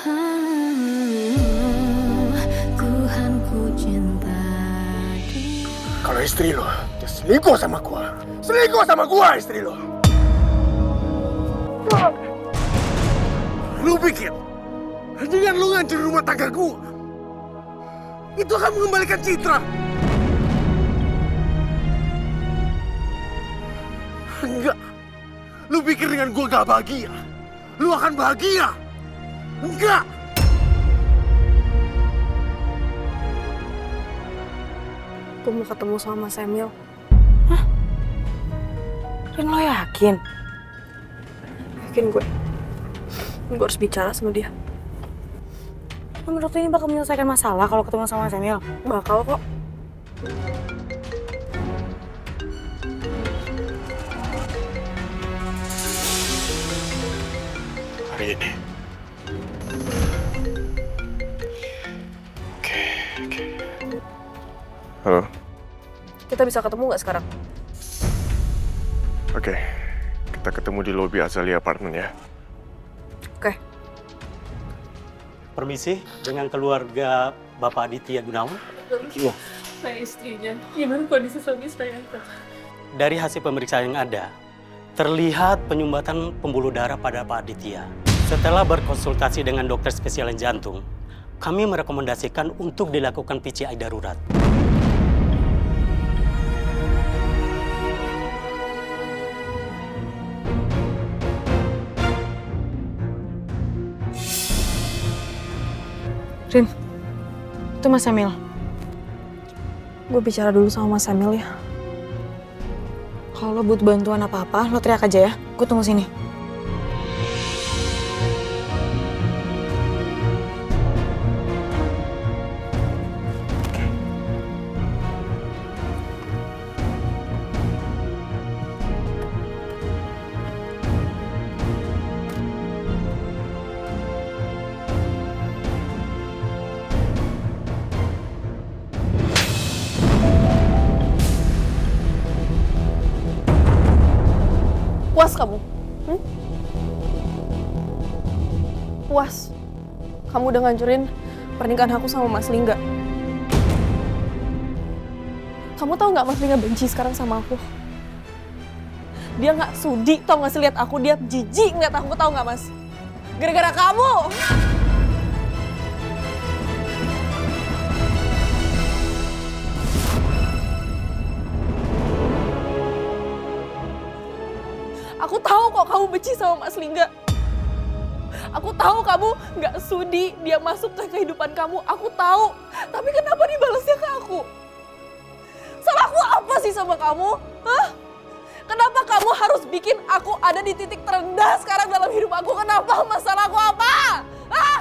Kalau istri lo, dia selingkuh sama gua. Selingkuh sama gua istri lo. Lu pikir, dengan lu ngancur rumah tangga gua, itu akan mengembalikan citra? Enggak. Lu pikir dengan gua gak bahagia, lu akan bahagia? Enggak. Gue mau ketemu sama Mas Emil. Hah? Rin, lo yakin? Yakin gue. Gue harus bicara sama dia. Menurut lo ini bakal menyelesaikan masalah kalau ketemu sama Mas Emil? Bakal kok. Hari ini. Oke. Halo? Kita bisa ketemu nggak sekarang? Oke. Kita ketemu di lobi Azalea Apartment ya. Oke. Permisi, dengan keluarga Bapak Aditya Gunawan. Iya. Saya istrinya. Gimana kondisi suami saya? Dari hasil pemeriksaan yang ada, terlihat penyumbatan pembuluh darah pada Pak Aditya. Setelah berkonsultasi dengan dokter spesialis jantung, kami merekomendasikan untuk dilakukan PCI darurat. Rin, itu Mas Emil. Gue bicara dulu sama Mas Emil ya. Kalau lo butuh bantuan apa-apa, lo teriak aja ya. Gue tunggu sini. Puas kamu? Puas? Kamu udah ngancurin pernikahan aku sama Mas Lingga. Kamu tahu nggak Mas Lingga benci sekarang sama aku? Dia nggak sudi, tau nggak sih lihat aku, dia jijik ngeliat aku, tau nggak Mas? Gara-gara kamu! Aku tahu kok kamu benci sama Mas Lingga. Aku tahu kamu nggak sudi dia masuk ke kehidupan kamu. Aku tahu. Tapi kenapa dibalasnya ke aku? Salahku apa sih sama kamu? Hah? Kenapa kamu harus bikin aku ada di titik terendah sekarang dalam hidup aku? Kenapa? Masalahku apa? Hah?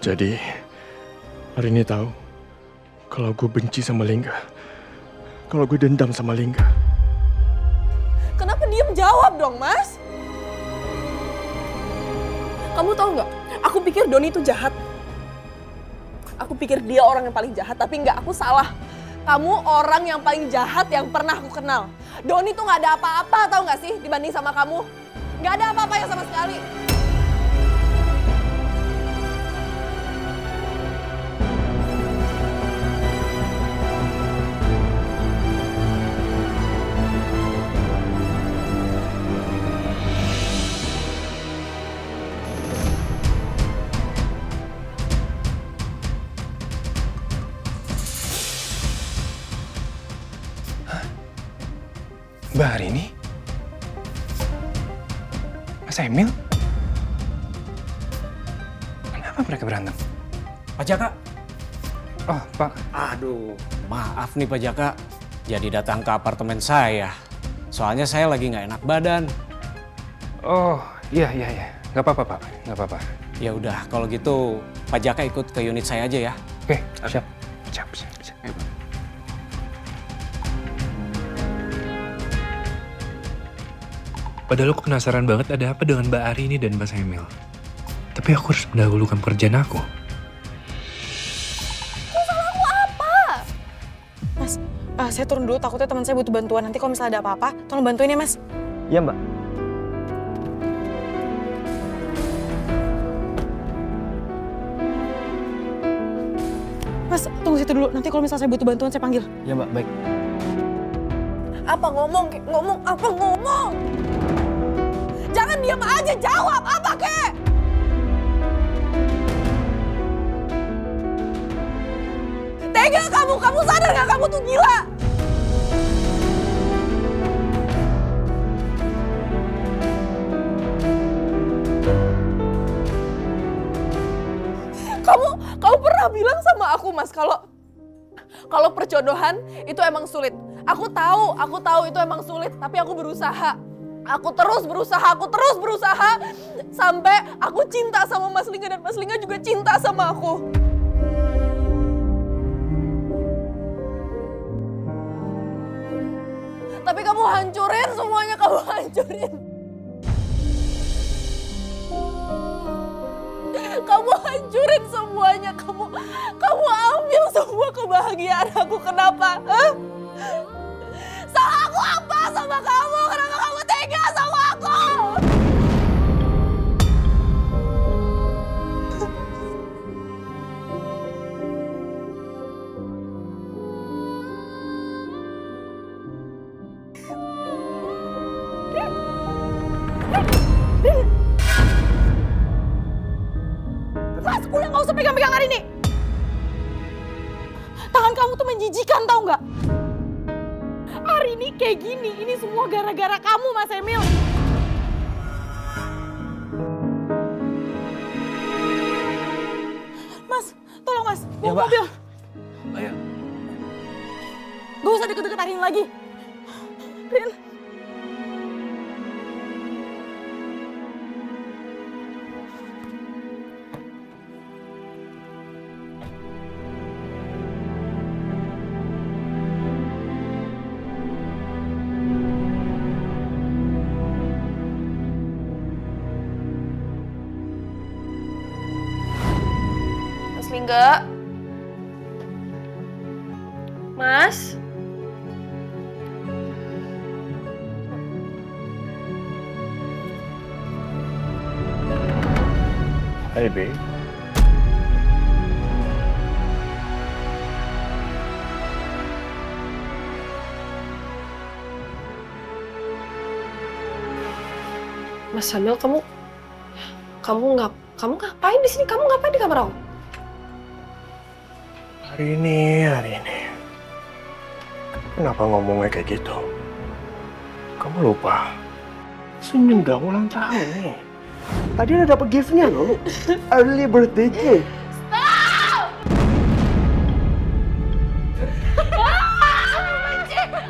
Jadi, hari ini tahu kalau gue benci sama Lingga. Kalau gue dendam sama Lingga. Kenapa diem jawab dong, Mas? Kamu tahu nggak? Aku pikir Doni itu jahat. Aku pikir dia orang yang paling jahat, tapi nggak, aku salah. Kamu orang yang paling jahat yang pernah aku kenal. Doni tuh nggak ada apa-apa, tahu nggak sih, dibanding sama kamu. Nggak ada apa-apa ya sama sekali. Mbak Arini? Mas Emil? Kenapa mereka berantem? Pak Jaka. Oh, Pak. Aduh, maaf nih Pak Jaka. Jadi datang ke apartemen saya. Soalnya saya lagi nggak enak badan. Oh, iya. Nggak apa-apa, Pak. Nggak apa-apa. Ya udah, kalau gitu Pak Jaka ikut ke unit saya aja ya. Oke, siap. Ayo, Pak. Padahal aku penasaran banget ada apa dengan Mbak Arini dan Mas Emil. Tapi aku harus mendahulukan pekerjaan aku. Salahku apa? Saya turun dulu, takutnya teman saya butuh bantuan. Nanti kalau misalnya ada apa-apa, tolong bantuin ya, Mas. Iya, Mbak. Mas, tunggu situ dulu. Nanti kalau misalnya saya butuh bantuan, saya panggil. Iya, Mbak. Baik. Apa ngomong, kek? Ngomong, apa ngomong? Jangan diam aja, jawab, apa kek? Tega kamu sadar gak kamu tuh gila? Kamu pernah bilang sama aku, Mas, kalau perjodohan itu emang sulit. Aku tahu itu emang sulit, tapi aku berusaha. Aku terus berusaha sampai aku cinta sama Mas Lingga dan Mas Lingga juga cinta sama aku. Tapi kamu hancurin semuanya, kamu hancurin. Kamu hancurin semuanya, kamu ambil semua kebahagiaan aku. Kenapa? Hah? Salah aku apa sama kamu? Kenapa kamu tega sama aku? Mas, udah gak usah pegang-pegang hari ini. Tangan kamu tuh menjijikan, tau nggak? Hari ini kayak gini, ini semua gara-gara kamu, Mas Emil. Mas, tolong Mas, bawa mobil. Ayo. Gak usah deket-deket Arin lagi. Rin. Lingga. Mas. Hai, Be. Mas Samil, kamu ngapain di sini? Kamu ngapain di kamar aku? Hari ini. Kenapa ngomongnya kayak gitu? Kamu lupa? Senyum dong, ulang tahun nih. Tadi udah dapet gift-nya loh. Early birthday cake. Stop!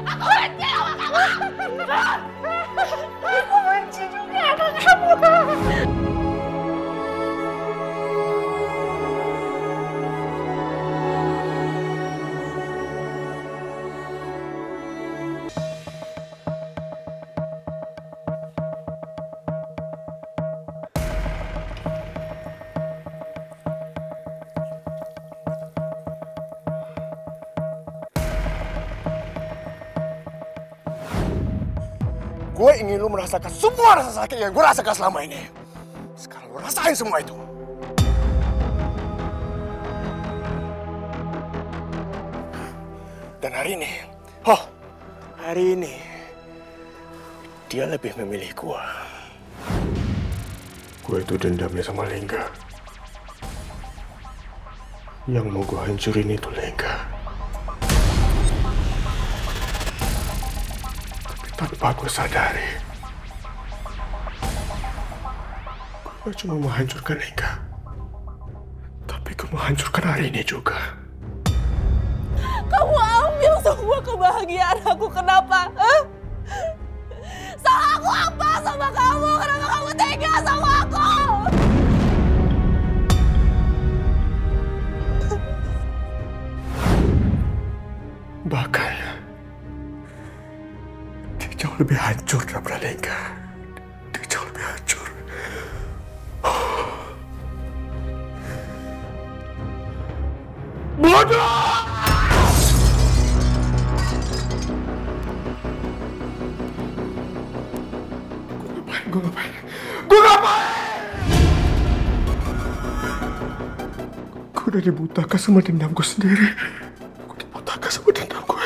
Aku benci sama kamu! Aku benci juga sama kamu! Gue ingin lu merasakan semua rasa sakit yang gue rasakan selama ini. Sekarang lu rasain semua itu. Dan hari ini, dia lebih memilih gue. Gue itu dendamnya sama Lingga. Yang mau gue hancurin itu Lingga. Tanpa gue sadari, gue cuma menghancurkan Lingga, tapi gue menghancurkan hari ini juga. Kamu ambil semua kebahagiaan aku, kenapa? Hah? Salah aku apa sama kamu? Kenapa kamu tega sama aku? Bahkan jauh lebih hancur daripada Lingga. Dia jauh lebih hancur. Bodoh! Gue ngapain? Gue ngapain? Gue udah dibutakan sama dendam gue sendiri. Gue dibutakan sama dendam gue.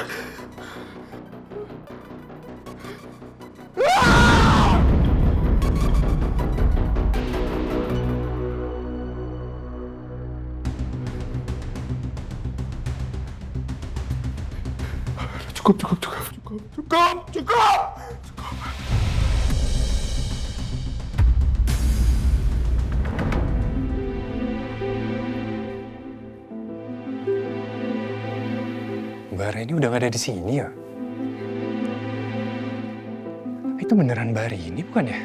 Cukup. Mbak Rini udah gak ada di sini ya? Tapi itu beneran Mbak Rini bukan ya?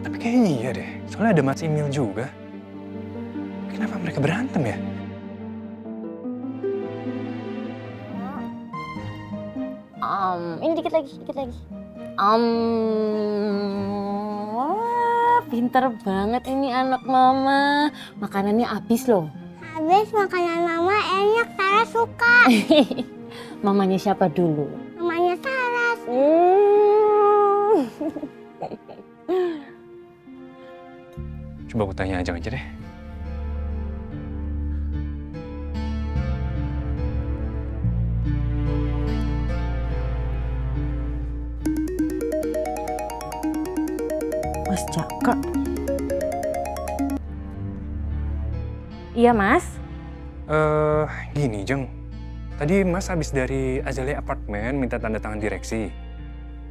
Tapi kayaknya iya deh, soalnya ada Mas Emil juga. Kenapa mereka berantem ya? Ini dikit lagi. Wah, pinter banget ini anak mama. Makanannya habis loh. Habis makanan mama enak, Sarah suka. Mamanya siapa dulu? Mamanya Sarah. Coba aku tanya aja deh. Mas Jaka. Iya, Mas. Gini, Jeng. Tadi Mas habis dari Azalea Apartemen minta tanda tangan direksi.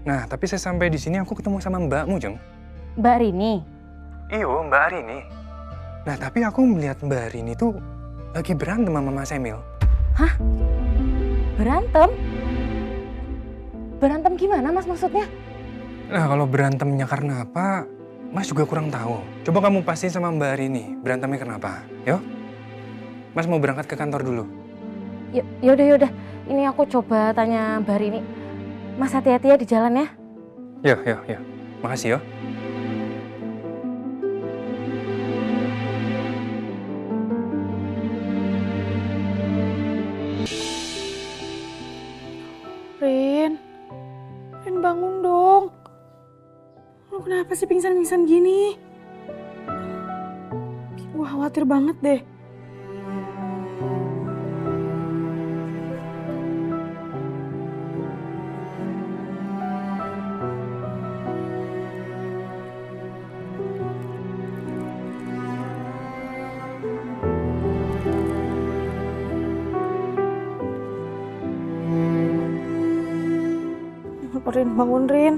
Nah, tapi saya sampai di sini aku ketemu sama mbakmu, Jeng. Mbak Rini. Iyo, Mbak Rini. Nah, tapi aku melihat Mbak Rini tuh lagi berantem sama Mas Emil. Hah? Berantem? Berantem gimana, Mas, maksudnya? Nah, kalau berantemnya karena apa, Mas juga kurang tahu. Coba kamu pastiin sama Mbak Rini, berantemnya kenapa? Yuk, Mas mau berangkat ke kantor dulu. Yaudah. Ini aku coba tanya Mbak Rini. Mas hati-hati ya di jalan ya. Yuk. Makasih ya. Rin bangun dong. Lu kenapa sih pingsan-pingsan gini? Gue khawatir banget deh. Rin, bangun Rin.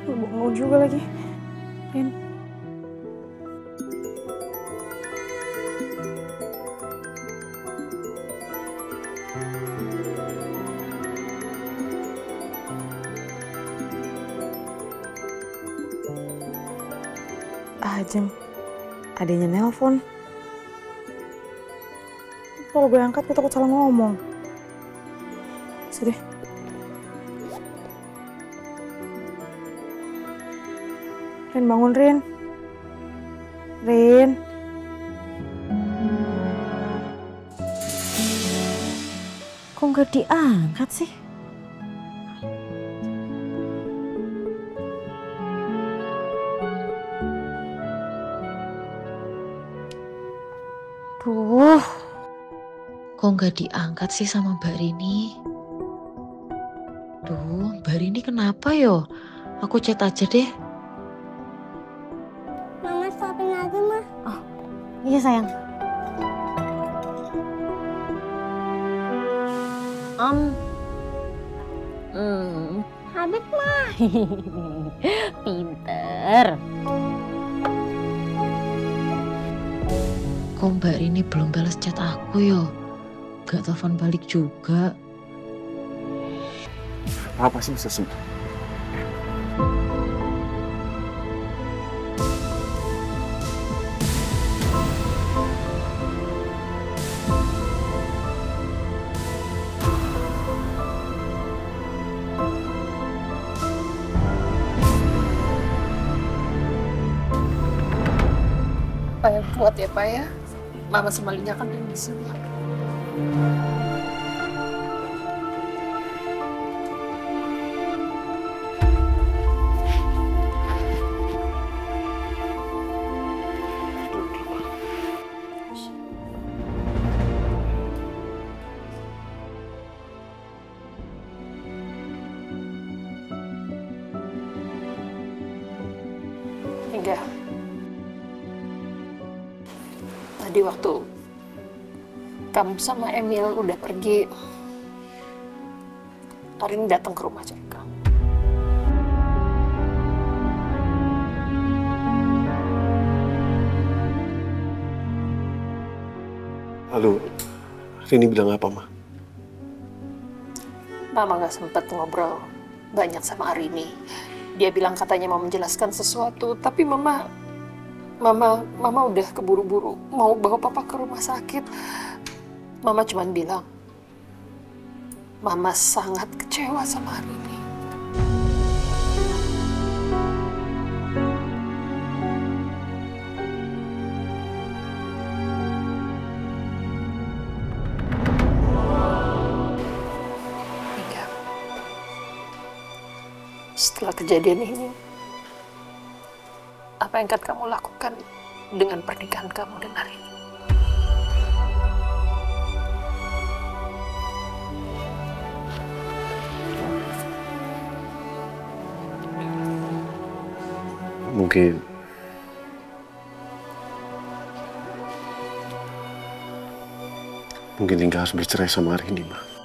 Bangun juga lagi. Rin. Jeng. Adanya nelpon. Kalau gue angkat, gue takut salah ngomong. Sedih. Rin, bangun Rin. Rin. Kok nggak diangkat sih? Duh, kok nggak diangkat sih sama Mbak Rini? Duh, Mbak Rini kenapa yo? Aku chat aja deh. Mama suapin lagi, Ma. Oh, iya sayang. Habis, Ma. Pinter. Kok Mbak Rini belum balas chat aku yo? Gak telepon balik juga. Apa sih bisa sembuh? Pak yang kuat ya, Pak ya. Mama sama Lina kan yang bisa. Hingga tadi waktu kamu sama Emil udah pergi, Arin datang ke rumah Jaka. Lalu, Rini bilang apa, Ma? Mama gak sempat ngobrol banyak sama Arini. Dia bilang katanya mau menjelaskan sesuatu, tapi Mama udah keburu-buru mau bawa Papa ke rumah sakit. Mama cuman bilang, Mama sangat kecewa sama Arini. Setelah kejadian ini, apa yang akan kamu lakukan dengan pernikahan kamu dan Arini? Mungkin Lingga harus bercerai sama Arini, Ma.